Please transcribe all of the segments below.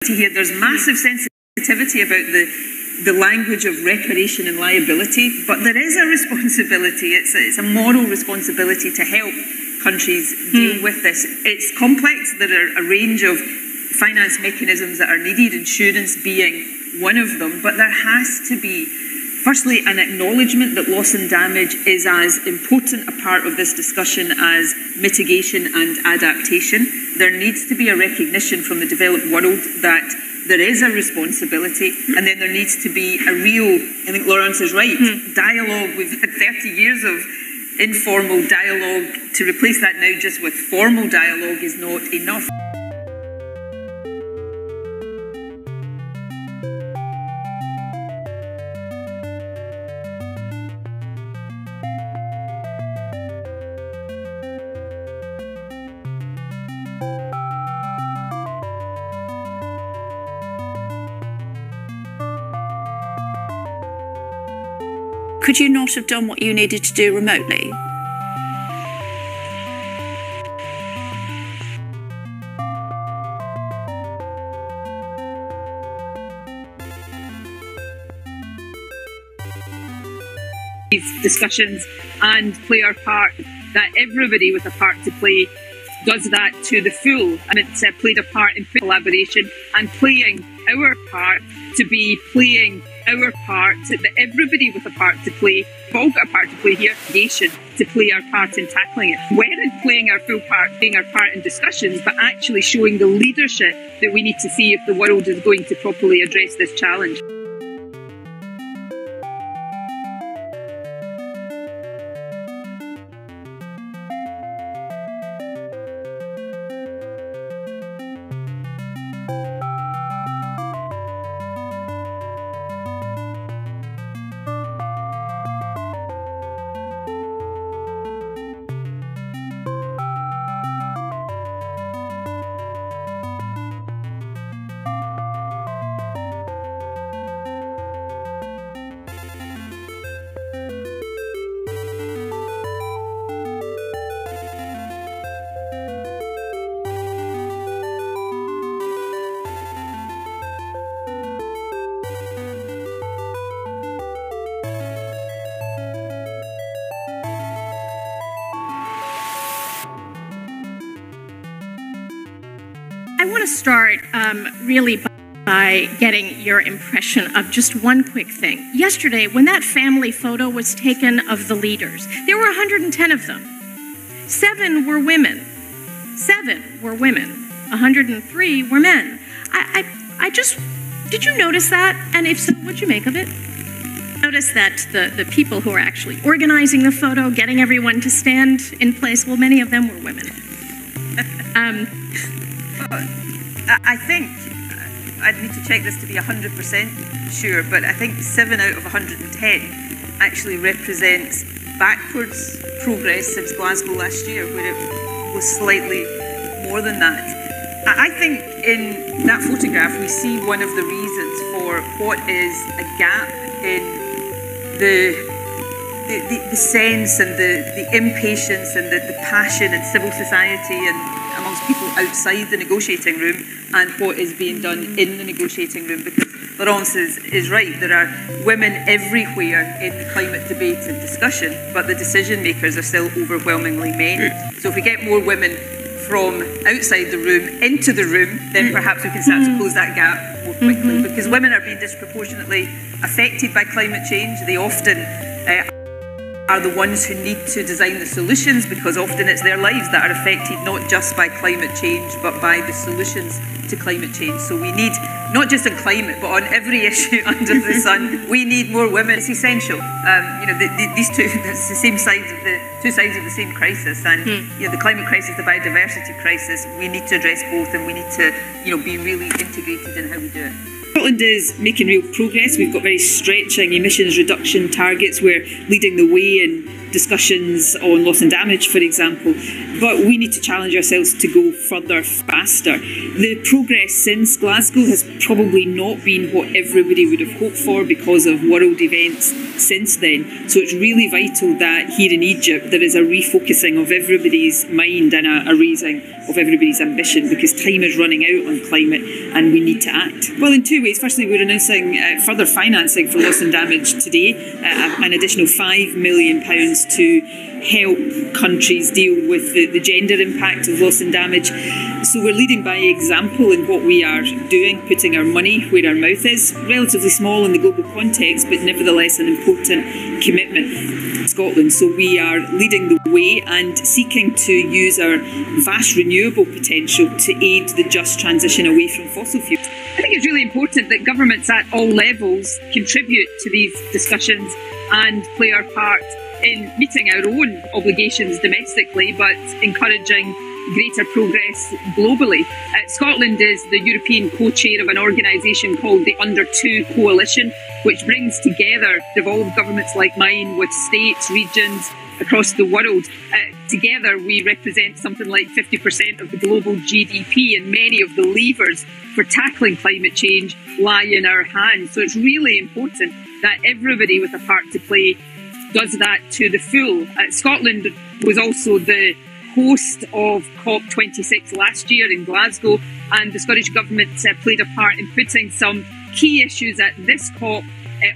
here. There's massive sensitivity about the language of reparation and liability, but there is a responsibility. It's a moral responsibility to help countries deal with this. It's complex. There are a range of finance mechanisms that are needed, insurance being one of them, but there has to be, firstly, an acknowledgement that loss and damage is as important a part of this discussion as mitigation and adaptation. There needs to be a recognition from the developed world that there is a responsibility, and then there needs to be a real, I think Laurence is right, dialogue. We've had 30 years of informal dialogue. To replace that now just with formal dialogue is not enough. Could you not have done what you needed to do remotely? These discussions and play our part, that everybody with a part to play does that to the full, and it's played a part in collaboration and playing our part to be playing our part, that everybody with a part to play, we've all got a part to play here, nation, to play our part in tackling it. We're playing our full part, playing our part in discussions, but actually showing the leadership that we need to see if the world is going to properly address this challenge. I want to start really by getting your impression of just one quick thing. Yesterday, when that family photo was taken of the leaders, there were 110 of them. 7 were women. 7 were women. 103 were men. Did you notice that? And if so, what'd you make of it? Notice that the people who are actually organizing the photo, getting everyone to stand in place, well, many of them were women. I think, I'd need to check this to be 100% sure, but I think 7 out of 110 actually represents backwards progress since Glasgow last year, where it was slightly more than that. I think in that photograph we see one of the reasons for what is a gap in the sense and the impatience and the passion in civil society and amongst people outside the negotiating room and what is being done in the negotiating room, because Laurence is right, there are women everywhere in the climate debate and discussion, but the decision makers are still overwhelmingly men. So if we get more women from outside the room into the room, then perhaps we can start to close that gap more quickly, because women are being disproportionately affected by climate change. They often are the ones who need to design the solutions, because often it's their lives that are affected not just by climate change but by the solutions to climate change. So we need, not just on climate but on every issue under the sun, we need more women. It's essential. These two, it's the same sides of two sides of the same crisis, and the climate crisis, the biodiversity crisis, we need to address both, and we need to be really integrated in how we do it. Scotland is making real progress. We've got very stretching emissions reduction targets. We're leading the way in discussions on loss and damage, for example, but we need to challenge ourselves to go further, faster. The progress since Glasgow has probably not been what everybody would have hoped for because of world events since then. So it's really vital that here in Egypt there is a refocusing of everybody's mind and a raising of everybody's ambition, because time is running out on climate and we need to act. Well, in two ways. Firstly, we're announcing further financing for loss and damage today, an additional £5 million to help countries deal with the gender impact of loss and damage. So we're leading by example in what we are doing, putting our money where our mouth is. Relatively small in the global context, but nevertheless an important commitment in Scotland. So we are leading the way and seeking to use our vast renewable potential to aid the just transition away from fossil fuels. I think it's really important that governments at all levels contribute to these discussions and play our part in meeting our own obligations domestically, but encouraging greater progress globally. Scotland is the European co-chair of an organisation called the Under 2 Coalition, which brings together devolved governments like mine with states, regions across the world. Together we represent something like 50% of the global GDP, and many of the levers for tackling climate change lie in our hands. So it's really important that everybody with a part to play does that to the full. Scotland was also the host of COP26 last year in Glasgow, and the Scottish Government played a part in putting some key issues at this COP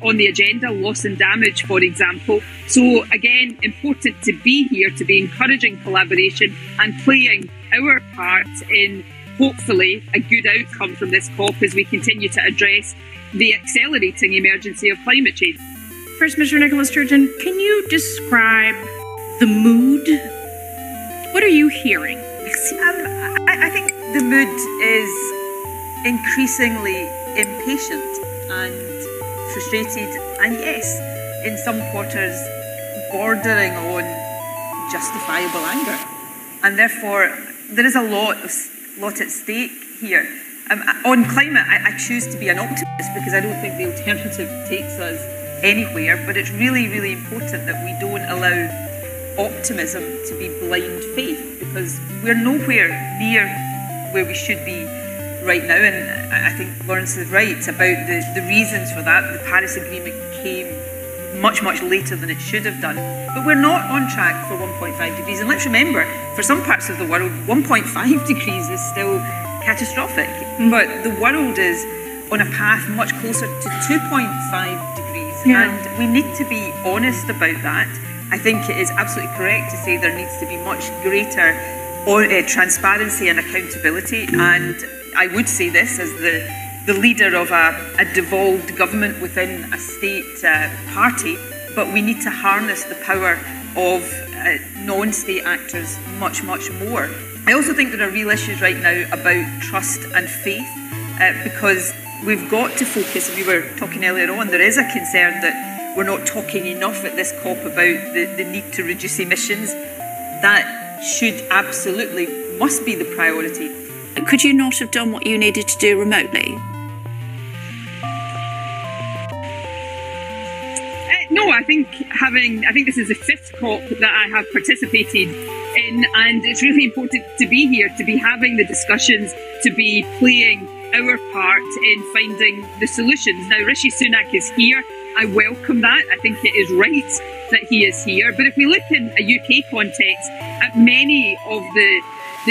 on the agenda, loss and damage, for example. So again, important to be here, to be encouraging collaboration and playing our part in hopefully a good outcome from this COP as we continue to address the accelerating emergency of climate change. First, Mr. Nicholas Sturgeon, can you describe the mood? What are you hearing? I think the mood is increasingly impatient and frustrated, and yes, in some quarters bordering on justifiable anger. And therefore, there is a lot at stake here. On climate, I choose to be an optimist because I don't think the alternative takes us anywhere, but it's really, really important that we don't allow optimism to be blind faith, because we're nowhere near where we should be right now. And I think Lawrence is right about the reasons for that. The Paris Agreement came much, much later than it should have done. But we're not on track for 1.5 degrees. And let's remember, for some parts of the world, 1.5 degrees is still catastrophic. But the world is on a path much closer to 2.5 degrees. Yeah. And we need to be honest about that. I think it is absolutely correct to say there needs to be much greater transparency and accountability. And I would say this as the leader of a devolved government within a state party, but we need to harness the power of non-state actors much, much more. I also think there are real issues right now about trust and faith, because we've got to focus, and we were talking earlier on, there is a concern that we're not talking enough at this COP about the need to reduce emissions. That should absolutely, must be the priority. Could you not have done what you needed to do remotely? No, I think this is the fifth COP that I have participated in, and it's really important to be here, to be having the discussions, to be playing our part in finding the solutions. Now, Rishi Sunak is here. I welcome that. I think it is right that he is here. But if we look in a UK context at many of the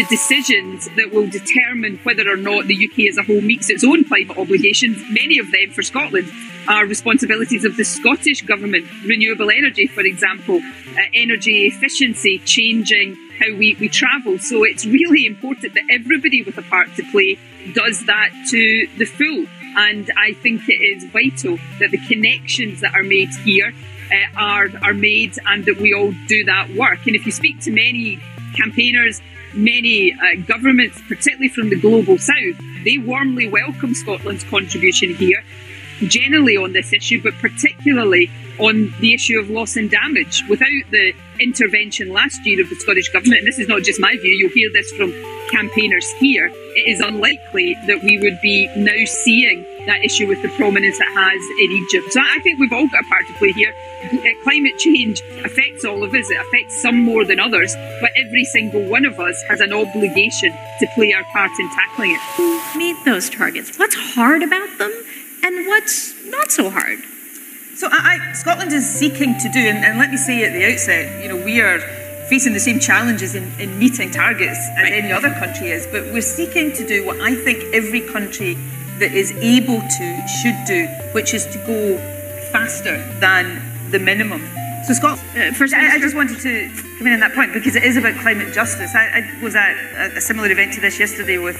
decisions that will determine whether or not the UK as a whole meets its own climate obligations, many of them for Scotland are responsibilities of the Scottish Government. Renewable energy, for example, energy efficiency, changing how we travel. So it's really important that everybody with a part to play does that to the full. And I think it is vital that the connections that are made here are made, and that we all do that work. And if you speak to many campaigners, many governments, particularly from the global south, they warmly welcome Scotland's contribution here, generally on this issue, but particularly on the issue of loss and damage. Without the intervention last year of the Scottish Government, and this is not just my view, you'll hear this from campaigners here, it is unlikely that we would be now seeing that issue with the prominence it has in Egypt. So I think we've all got a part to play here. Climate change affects all of us. It affects some more than others, but every single one of us has an obligation to play our part in tackling it. Meet those targets. What's hard about them and what's not so hard? So Scotland is seeking to do, and let me say at the outset, we are facing the same challenges in meeting targets as any other country is, but we're seeking to do what I think every country that is able to should do, which is to go faster than the minimum. So Scotland, first, I just wanted to come in on that point because it is about climate justice. I was at a similar event to this yesterday with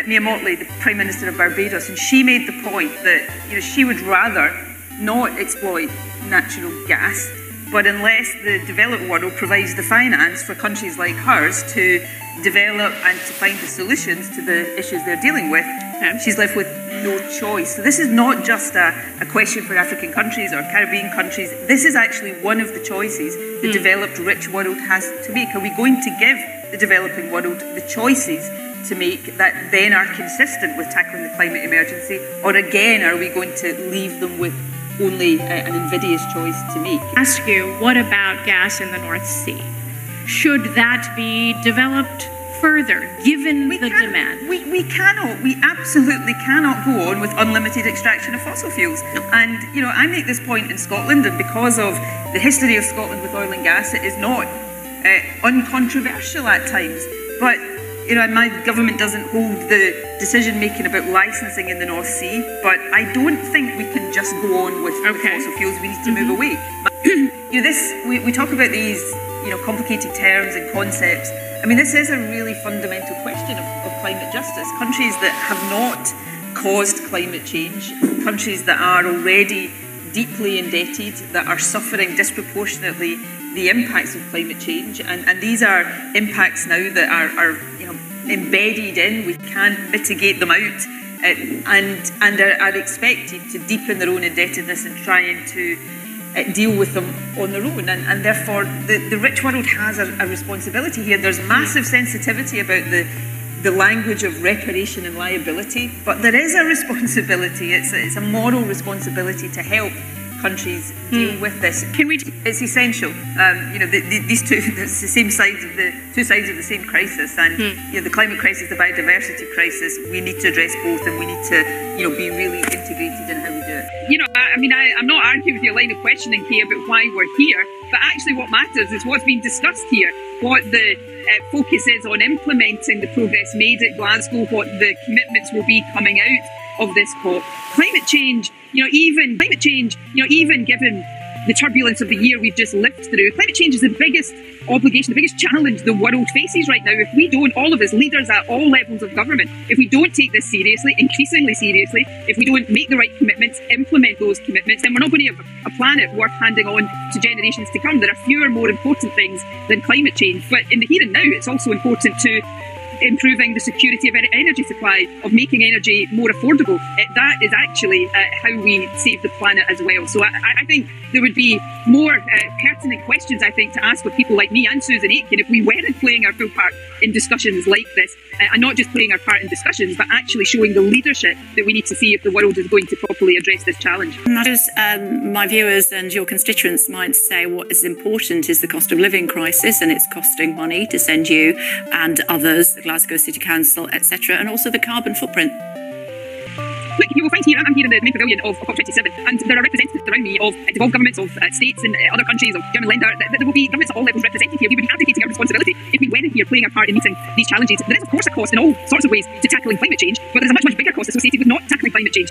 Mia Mottley, the Prime Minister of Barbados, and she made the point that she would rather not exploit natural gas, but unless the developed world provides the finance for countries like hers to develop and to find the solutions to the issues they're dealing with, she's left with no choice. So this is not just a question for African countries or Caribbean countries. This is actually one of the choices the developed rich world has to make. Are we going to give the developing world the choices to make that then are consistent with tackling the climate emergency, or again are we going to leave them with only an invidious choice to make? Ask you, what about gas in the North Sea? Should that be developed further, given the demand? We cannot. We absolutely cannot go on with unlimited extraction of fossil fuels. And, I make this point in Scotland, and because of the history of Scotland with oil and gas, it is not uncontroversial at times. But, my government doesn't hold the decision-making about licensing in the North Sea, but I don't think we can just go on with fossil fuels. We need to move away. We talk about these, complicated terms and concepts. I mean, this is a really fundamental question of climate justice. Countries that have not caused climate change, countries that are already deeply indebted, that are suffering disproportionately the impacts of climate change, and these are impacts now that are embedded in. We can't mitigate them out, and are expected to deepen their own indebtedness and trying to deal with them on their own, and therefore the rich world has a responsibility here. There's massive sensitivity about the language of reparation and liability, but there is a responsibility. It's a moral responsibility to help countries deal with this. It's essential. These two, it's the same sides of the two sides of the same crisis, and the climate crisis, the biodiversity crisis. We need to address both, and we need to be really integrated in how we do it. I'm not arguing with your line of questioning here about why we're here, but actually what matters is what's being discussed here, what the focus is on implementing the progress made at Glasgow, what the commitments will be coming out of this COP. Climate change, even given the turbulence of the year we've just lived through, climate change is the biggest obligation, the biggest challenge the world faces right now. If we don't, all of us, leaders at all levels of government, if we don't take this seriously, increasingly seriously, if we don't make the right commitments, implement those commitments, then we're not going to have a planet worth handing on to generations to come. There are fewer more important things than climate change. But in the here and now, it's also important to improving the security of energy supply, of making energy more affordable. That is actually how we save the planet as well. So I think there would be more pertinent questions, I think, to ask of people like me and Susan Aitken if we weren't playing our full part in discussions like this, and not just playing our part in discussions, but actually showing the leadership that we need to see if the world is going to properly address this challenge. My viewers and your constituents might say what is important is the cost of living crisis, and it's costing money to send you and others, the Glasgow City Council, etc., and also the carbon footprint. Look, you will find here, I'm here in the main pavilion of COP27, and there are representatives around me of devolved governments, of states and other countries, of German Länder. There will be governments at all levels represented here. We would be abdicating our responsibility if we weren't here playing our part in meeting these challenges. There is, of course, a cost in all sorts of ways to tackling climate change, but there's a much, much bigger cost associated with not tackling climate change.